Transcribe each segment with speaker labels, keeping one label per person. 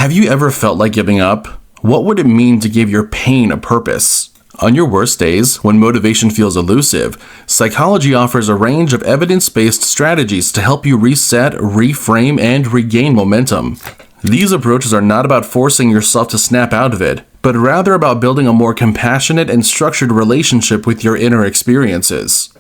Speaker 1: Have you ever felt like giving up? What would it mean to give your pain a purpose? On your worst days, when motivation feels elusive, psychology offers a range of evidence-based strategies to help you reset, reframe, and regain momentum. These approaches are not about forcing yourself to snap out of it, but rather about building a more compassionate and structured relationship with your inner experiences.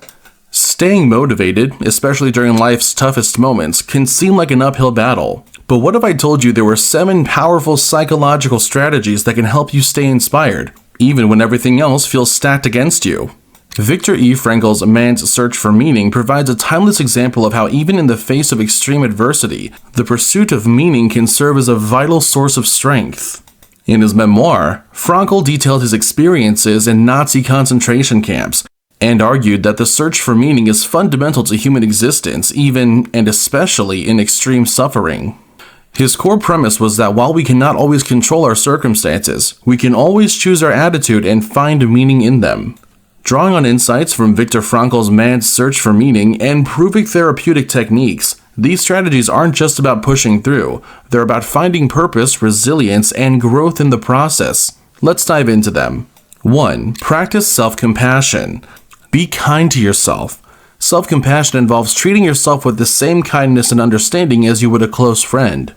Speaker 1: Staying motivated, especially during life's toughest moments, can seem like an uphill battle. But what if I told you there were 7 powerful psychological strategies that can help you stay inspired, even when everything else feels stacked against you? Viktor E. Frankl's Man's Search for Meaning provides a timeless example of how even in the face of extreme adversity, the pursuit of meaning can serve as a vital source of strength. In his memoir, Frankl detailed his experiences in Nazi concentration camps and argued that the search for meaning is fundamental to human existence, even and especially in extreme suffering. His core premise was that while we cannot always control our circumstances, we can always choose our attitude and find meaning in them. Drawing on insights from Viktor Frankl's Man's Search for Meaning and proving therapeutic techniques, these strategies aren't just about pushing through, they're about finding purpose, resilience, and growth in the process. Let's dive into them. 1. Practice self-compassion. Be kind to yourself. Self-compassion involves treating yourself with the same kindness and understanding as you would a close friend.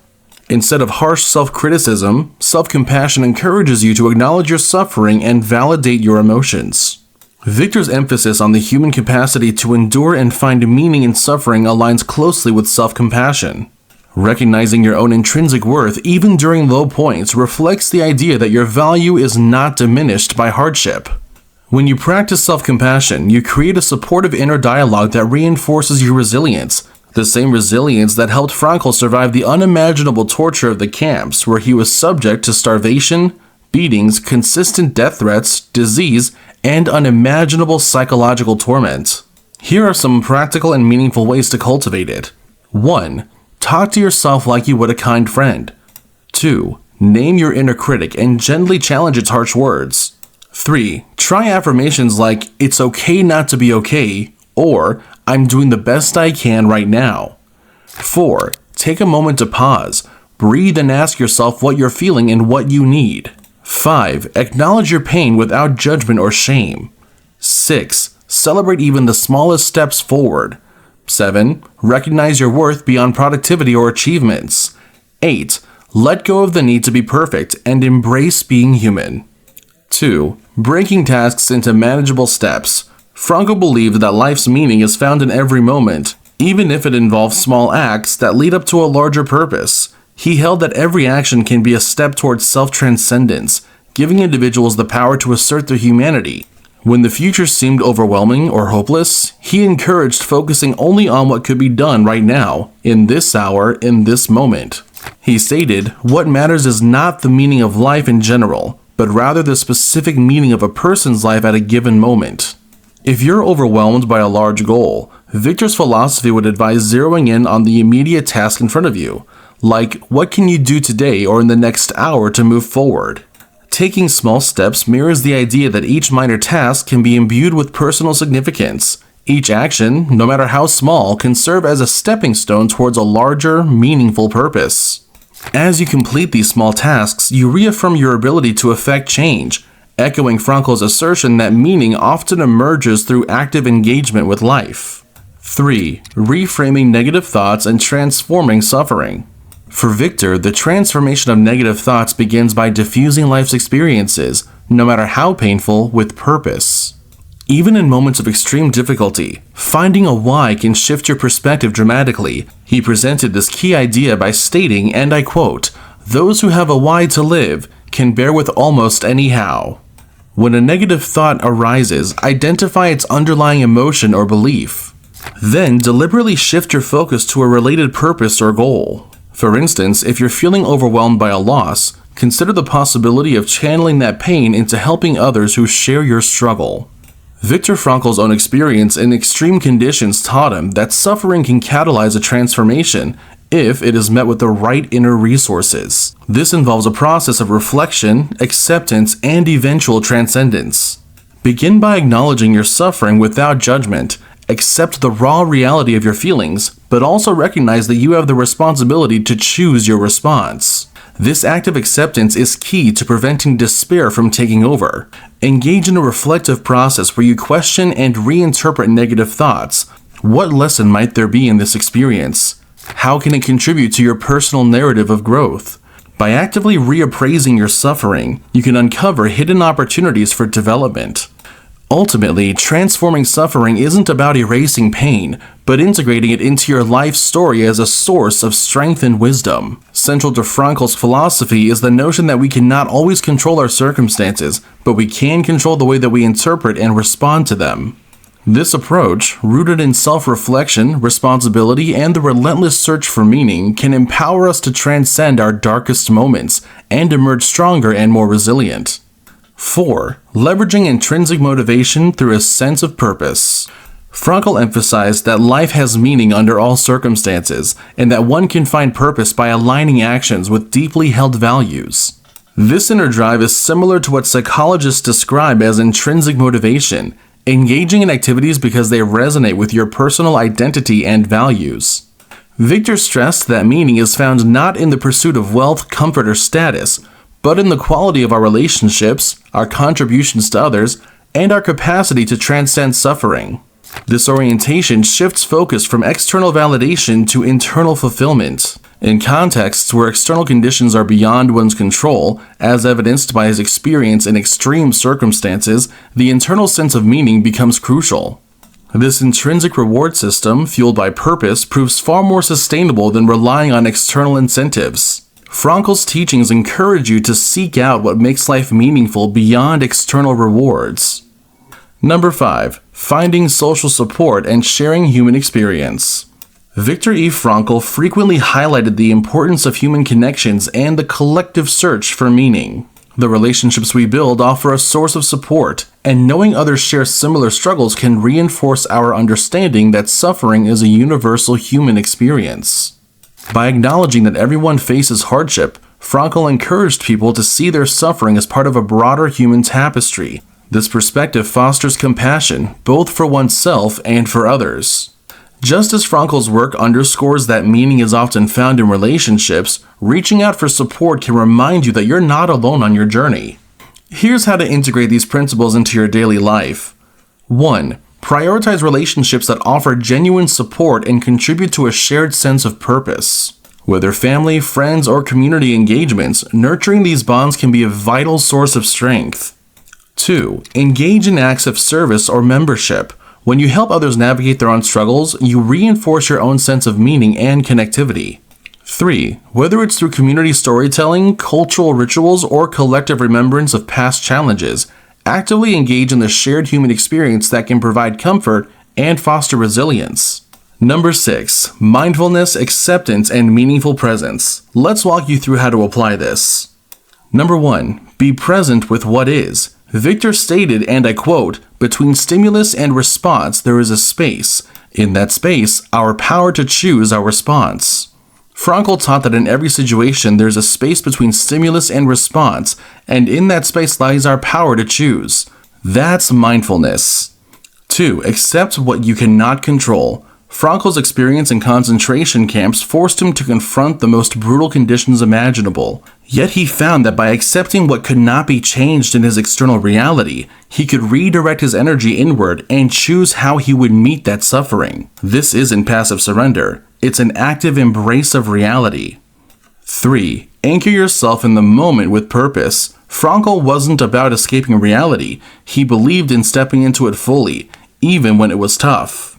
Speaker 1: Instead of harsh self-criticism, self-compassion encourages you to acknowledge your suffering and validate your emotions. Viktor's emphasis on the human capacity to endure and find meaning in suffering aligns closely with self-compassion. Recognizing your own intrinsic worth, even during low points, reflects the idea that your value is not diminished by hardship. When you practice self-compassion, you create a supportive inner dialogue that reinforces your resilience, the same resilience that helped Frankl survive the unimaginable torture of the camps, where he was subject to starvation, beatings, consistent death threats, disease, and unimaginable psychological torment. Here are some practical and meaningful ways to cultivate it. 1. Talk to yourself like you would a kind friend. 2. Name your inner critic and gently challenge its harsh words. 3. Try affirmations like, "It's okay not to be okay," or "I'm doing the best I can right now." 4. Take a moment to pause, breathe, and ask yourself what you're feeling and what you need. 5. Acknowledge your pain without judgment or shame. 6. Celebrate even the smallest steps forward. 7. Recognize your worth beyond productivity or achievements. 8. Let go of the need to be perfect and embrace being human. 2. Breaking tasks into manageable steps. Frankl believed that life's meaning is found in every moment, even if it involves small acts that lead up to a larger purpose. He held that every action can be a step towards self-transcendence, giving individuals the power to assert their humanity. When the future seemed overwhelming or hopeless, he encouraged focusing only on what could be done right now, in this hour, in this moment. He stated, "What matters is not the meaning of life in general, but rather the specific meaning of a person's life at a given moment." If you're overwhelmed by a large goal, Viktor's philosophy would advise zeroing in on the immediate task in front of you, like what can you do today or in the next hour to move forward. Taking small steps mirrors the idea that each minor task can be imbued with personal significance. Each action, no matter how small, can serve as a stepping stone towards a larger, meaningful purpose. As you complete these small tasks, you reaffirm your ability to affect change, echoing Frankl's assertion that meaning often emerges through active engagement with life. 3. Reframing negative thoughts and transforming suffering. For Viktor, the transformation of negative thoughts begins by diffusing life's experiences, no matter how painful, with purpose. Even in moments of extreme difficulty, finding a why can shift your perspective dramatically. He presented this key idea by stating, and I quote, "Those who have a why to live can bear with almost any how." When a negative thought arises, identify its underlying emotion or belief. Then deliberately shift your focus to a related purpose or goal. For instance, if you're feeling overwhelmed by a loss, consider the possibility of channeling that pain into helping others who share your struggle. Viktor Frankl's own experience in extreme conditions taught him that suffering can catalyze a transformation if it is met with the right inner resources. This involves a process of reflection, acceptance, and eventual transcendence. Begin by acknowledging your suffering without judgment. Accept the raw reality of your feelings, but also recognize that you have the responsibility to choose your response. This active acceptance is key to preventing despair from taking over. Engage in a reflective process where you question and reinterpret negative thoughts. What lesson might there be in this experience? How can it contribute to your personal narrative of growth? By actively reappraising your suffering, you can uncover hidden opportunities for development. Ultimately, transforming suffering isn't about erasing pain, but integrating it into your life story as a source of strength and wisdom. Central to Frankl's philosophy is the notion that we cannot always control our circumstances, but we can control the way that we interpret and respond to them. This approach, rooted in self-reflection, responsibility, and the relentless search for meaning, can empower us to transcend our darkest moments and emerge stronger and more resilient. 4. Leveraging intrinsic motivation through a sense of purpose. Frankl emphasized that life has meaning under all circumstances, and that one can find purpose by aligning actions with deeply held values. This inner drive is similar to what psychologists describe as intrinsic motivation, engaging in activities because they resonate with your personal identity and values. Victor stressed that meaning is found not in the pursuit of wealth, comfort, or status, but in the quality of our relationships, our contributions to others, and our capacity to transcend suffering. This orientation shifts focus from external validation to internal fulfillment. In contexts where external conditions are beyond one's control, as evidenced by his experience in extreme circumstances, the internal sense of meaning becomes crucial. This intrinsic reward system, fueled by purpose, proves far more sustainable than relying on external incentives. Frankl's teachings encourage you to seek out what makes life meaningful beyond external rewards. Number 5. Finding social support and sharing human experience. Viktor E. Frankl frequently highlighted the importance of human connections and the collective search for meaning. The relationships we build offer a source of support, and knowing others share similar struggles can reinforce our understanding that suffering is a universal human experience. By acknowledging that everyone faces hardship, Frankl encouraged people to see their suffering as part of a broader human tapestry. This perspective fosters compassion, both for oneself and for others. Just as Frankl's work underscores that meaning is often found in relationships, reaching out for support can remind you that you're not alone on your journey. Here's how to integrate these principles into your daily life. 1. Prioritize relationships that offer genuine support and contribute to a shared sense of purpose. Whether family, friends, or community engagements, nurturing these bonds can be a vital source of strength. 2. Engage in acts of service or membership. When you help others navigate their own struggles, you reinforce your own sense of meaning and connectivity. 3. Whether it's through community storytelling, cultural rituals, or collective remembrance of past challenges, actively engage in the shared human experience that can provide comfort and foster resilience. Number 6. Mindfulness, acceptance, and meaningful presence. Let's walk you through how to apply this. Number 1. Be present with what is. Victor stated, and I quote, "Between stimulus and response there is a space. In that space, our power to choose our response." Frankl taught that in every situation there's a space between stimulus and response, and in that space lies our power to choose. That's mindfulness. 2. Accept what you cannot control. Frankl's experience in concentration camps forced him to confront the most brutal conditions imaginable. Yet he found that by accepting what could not be changed in his external reality, he could redirect his energy inward and choose how he would meet that suffering. This isn't passive surrender. It's an active embrace of reality. 3. Anchor yourself in the moment with purpose. Frankl wasn't about escaping reality. He believed in stepping into it fully, even when it was tough.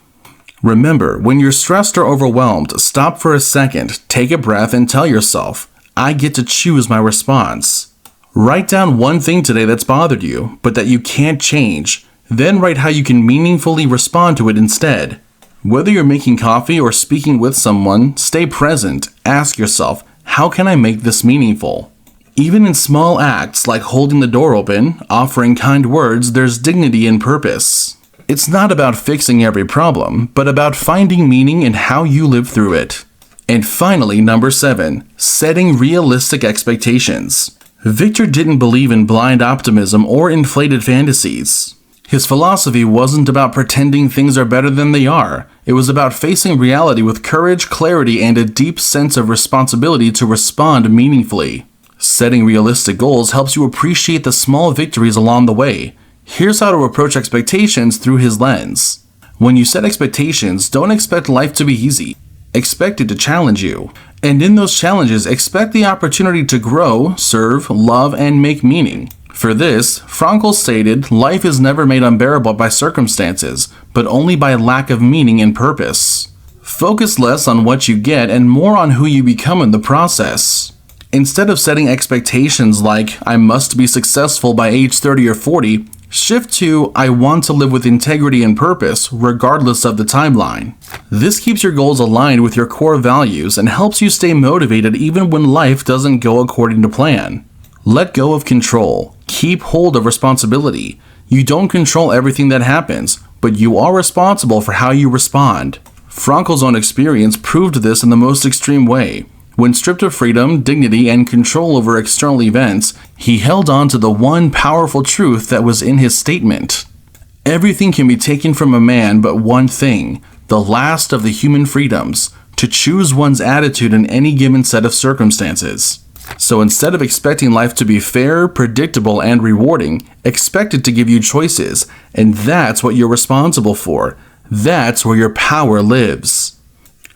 Speaker 1: Remember, when you're stressed or overwhelmed, stop for a second, take a breath, and tell yourself, I get to choose my response. Write down one thing today that's bothered you, but that you can't change. Then write how you can meaningfully respond to it instead. Whether you're making coffee or speaking with someone, stay present. Ask yourself, how can I make this meaningful? Even in small acts like holding the door open, offering kind words, there's dignity and purpose. It's not about fixing every problem, but about finding meaning in how you live through it. And finally, number 7, setting realistic expectations. Victor didn't believe in blind optimism or inflated fantasies. His philosophy wasn't about pretending things are better than they are. It was about facing reality with courage, clarity, and a deep sense of responsibility to respond meaningfully. Setting realistic goals helps you appreciate the small victories along the way. Here's how to approach expectations through his lens. When you set expectations, don't expect life to be easy. Expect it to challenge you. And in those challenges, expect the opportunity to grow, serve, love, and make meaning. For this, Frankl stated, life is never made unbearable by circumstances, but only by lack of meaning and purpose. Focus less on what you get and more on who you become in the process. Instead of setting expectations like, I must be successful by age 30 or 40, shift to, I want to live with integrity and purpose, regardless of the timeline. This keeps your goals aligned with your core values and helps you stay motivated even when life doesn't go according to plan. Let go of control. Keep hold of responsibility. You don't control everything that happens, but you are responsible for how you respond. Frankl's own experience proved this in the most extreme way. When stripped of freedom, dignity, and control over external events, he held on to the one powerful truth that was in his statement. Everything can be taken from a man but one thing, the last of the human freedoms, to choose one's attitude in any given set of circumstances. So instead of expecting life to be fair, predictable, and rewarding, expect it to give you choices, and that's what you're responsible for. That's where your power lives.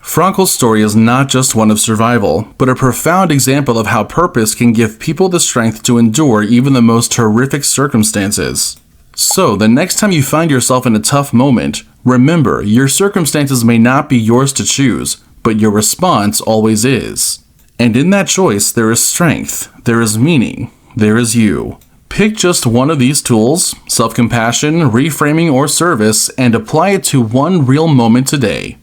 Speaker 1: Frankl's story is not just one of survival, but a profound example of how purpose can give people the strength to endure even the most horrific circumstances. So, the next time you find yourself in a tough moment, remember, your circumstances may not be yours to choose, but your response always is. And in that choice, there is strength, there is meaning, there is you. Pick just one of these tools, self-compassion, reframing, or service, and apply it to one real moment today.